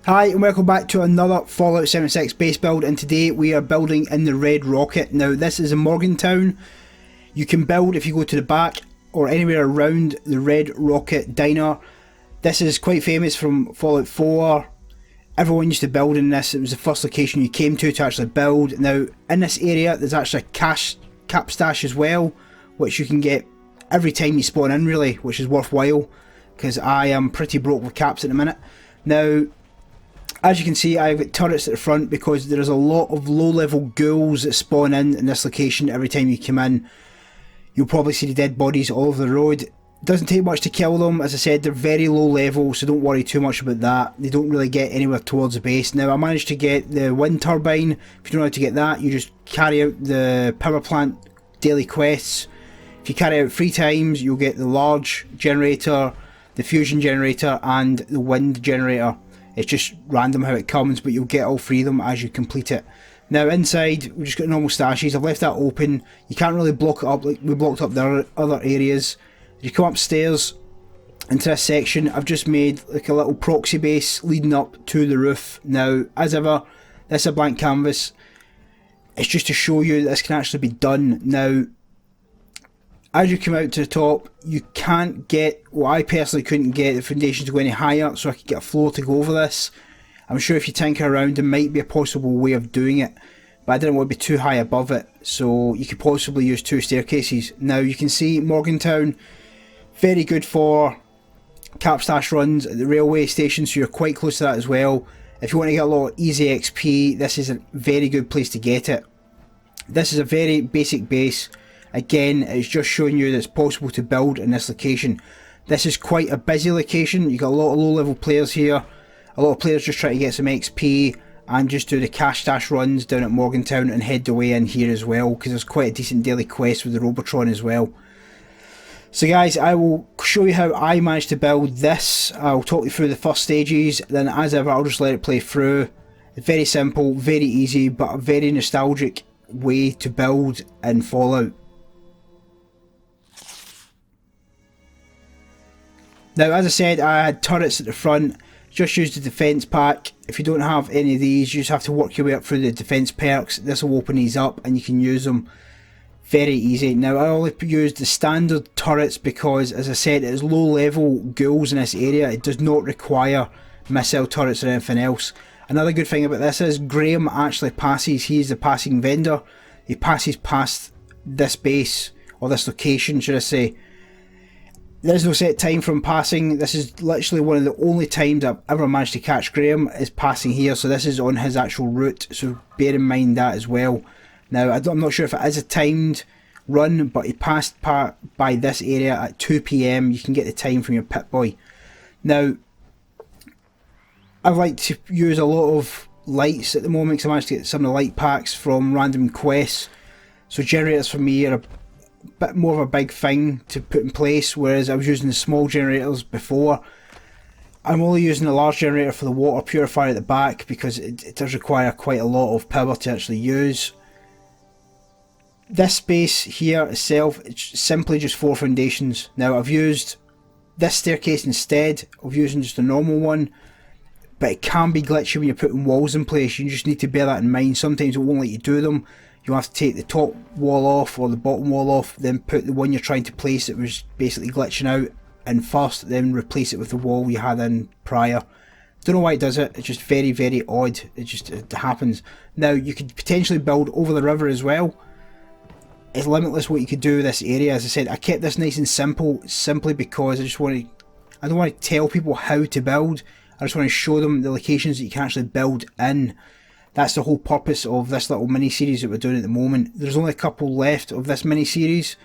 Hi and welcome back to another Fallout 76 base build, and today we are building in the Red Rocket. Now this is in Morgantown. You can build if you go to the back or anywhere around the Red Rocket diner. This is quite famous from Fallout 4. Everyone used to build in this. It was the first location you came to actually build. Now in this area there's actually a cash cap stash as well, which you can get every time you spawn in really, which is worthwhile because I am pretty broke with caps at the minute. Now as you can see, I've got turrets at the front because there's a lot of low level ghouls that spawn in this location every time you come in. You'll probably see the dead bodies all over the road. It doesn't take much to kill them. As I said, they're very low level, so don't worry too much about that. They don't really get anywhere towards the base. Now I managed to get the wind turbine. If you don't know how to get that, you just carry out the power plant daily quests. If you carry out 3 times, you'll get the large generator, the fusion generator and the wind generator. It's just random how it comes, but you'll get all 3 of them as you complete it. Now inside, we've just got normal stashes. I've left that open. You can't really block it up like we blocked up the other areas. If you come upstairs into this section, I've just made like a little proxy base leading up to the roof. Now, as ever, this is a blank canvas. It's just to show you that this can actually be done. Now, as you come out to the top, you can't get, well I personally couldn't get the foundation to go any higher so I could get a floor to go over this. I'm sure if you tinker around there might be a possible way of doing it, but I didn't want to be too high above it, so you could possibly use 2 staircases. Now you can see Morgantown, very good for cap stash runs at the railway station, so you're quite close to that as well. If you want to get a lot of easy XP, this is a very good place to get it. This is a very basic base. Again, it's just showing you that it's possible to build in this location. This is quite a busy location. You've got a lot of low level players here. A lot of players just try to get some XP and just do the cash stash runs down at Morgantown and head the way in here as well, because there's quite a decent daily quest with the Robotron as well. So guys, I will show you how I managed to build this. I'll talk you through the first stages, then as ever I'll just let it play through. It's very simple, very easy, but a very nostalgic way to build in Fallout. Now as I said, I had turrets at the front, just used the defence pack. If you don't have any of these, you just have to work your way up through the defence perks. This will open these up and you can use them very easy. Now I only used the standard turrets because, as I said, it is low level ghouls in this area. It does not require missile turrets or anything else. Another good thing about this is Graham actually passes, he is the passing vendor. He passes past this base, or this location should I say. There's no set time from passing. This is literally one of the only times I've ever managed to catch Graham is passing here, so this is on his actual route, so bear in mind that as well. Now I'm not sure if it is a timed run, but he passed by this area at 2 PM. You can get the time from your Pip-Boy. Now I like to use a lot of lights at the moment because I managed to get some of the light packs from random quests, so generators for me are a bit more of a big thing to put in place, whereas I was using the small generators before. I'm only using the large generator for the water purifier at the back because it does require quite a lot of power to actually use. This space here itself, it's simply just 4 foundations. Now I've used this staircase instead of using just a normal one, but it can be glitchy when you're putting walls in place. You just need to bear that in mind. Sometimes it won't let you do them. You have to take the top wall off or the bottom wall off, then put the one you're trying to place that was basically glitching out in first, then replace it with the wall you had in prior. Don't know why it does it, it's just very very odd, it happens. Now you could potentially build over the river as well. It's limitless what you could do with this area. As I said, I kept this nice and simple simply because I don't want to tell people how to build, I just want to show them the locations that you can actually build in. That's the whole purpose of this little mini-series that we're doing at the moment. There's only a couple left of this mini-series.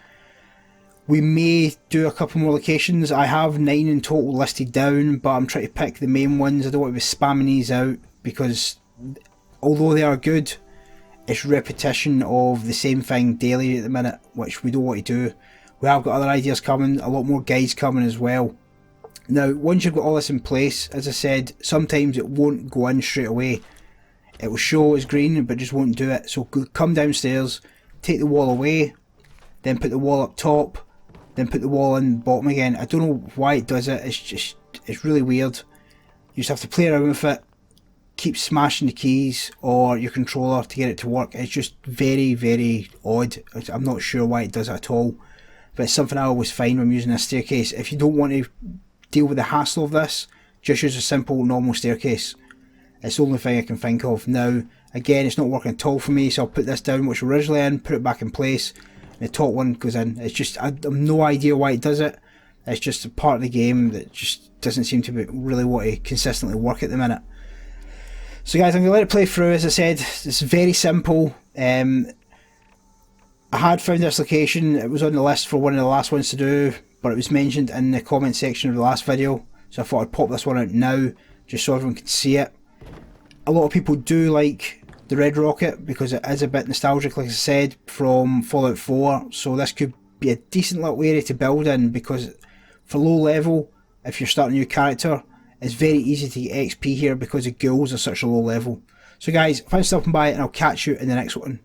We may do a couple more locations. I have 9 in total listed down, but I'm trying to pick the main ones. I don't want to be spamming these out because although they are good, it's repetition of the same thing daily at the minute, which we don't want to do. We have got other ideas coming, a lot more guides coming as well. Now, once you've got all this in place, as I said, sometimes it won't go in straight away. It will show as green, but just won't do it. So come downstairs, take the wall away, then put the wall up top, then put the wall in the bottom again. I don't know why it does it. It's really weird. You just have to play around with it. keep smashing the keys or your controller to get it to work. It's just very, very odd. I'm not sure why it does it at all, but it's something I always find when I'm using a staircase. If you don't want to deal with the hassle of this, just use a simple normal staircase. It's the only thing I can think of. Now, again, it's not working at all for me, so I'll put this down, which was originally in, put it back in place, and the top one goes in. It's just, I have no idea why it does it. It's just a part of the game that just doesn't seem to really want to consistently work at the minute. So guys, I'm going to let it play through. As I said, it's very simple. I had found this location. It was on the list for one of the last ones to do, but it was mentioned in the comment section of the last video, so I thought I'd pop this one out now, just so everyone could see it. A lot of people do like the red rocket because it is a bit nostalgic, like I said, from Fallout 4, so this could be a decent little area to build in, because for low level, if you're starting a new character, it's very easy to get XP here because the ghouls are such a low level. So guys, thanks for stopping by, and I'll catch you in the next one.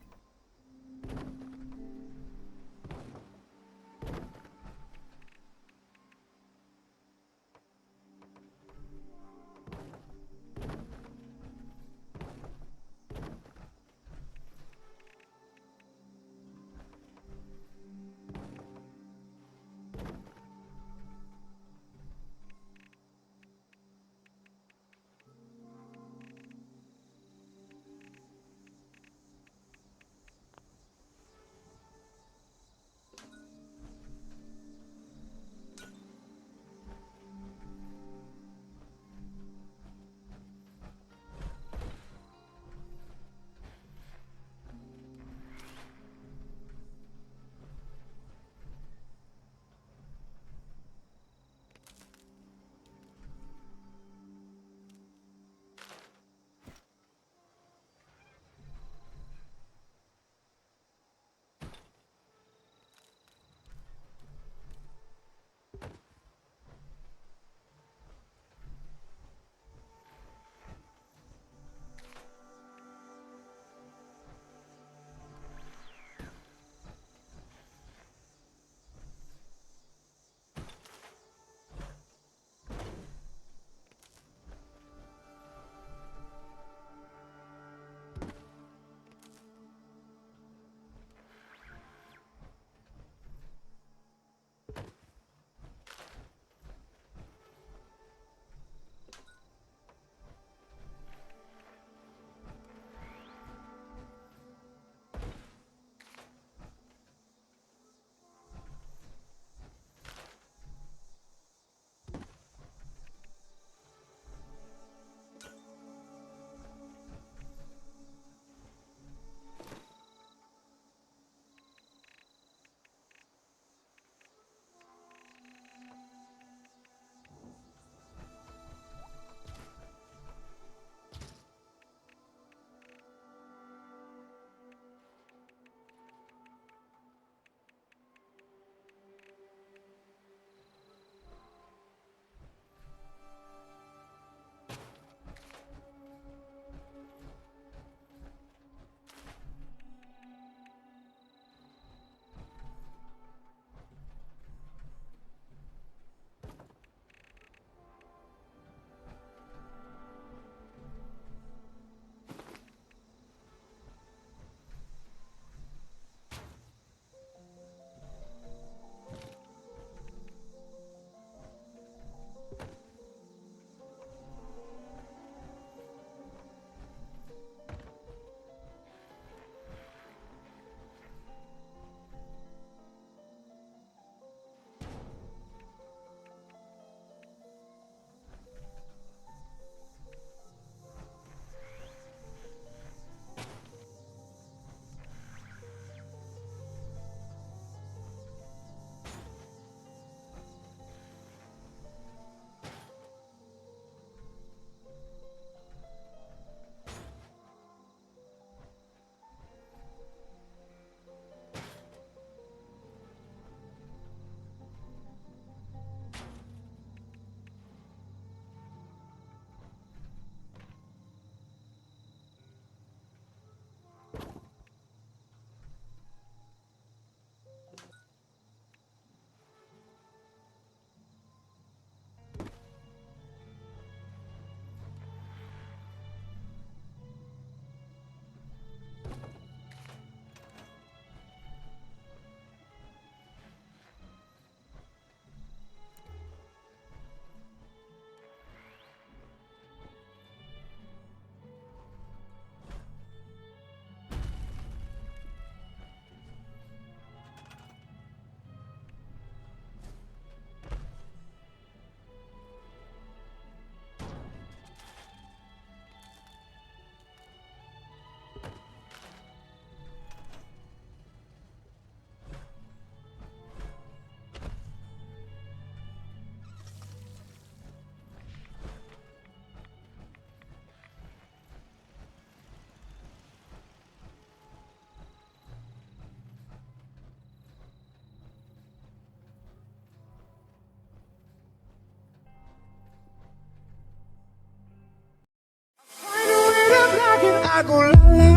I go la la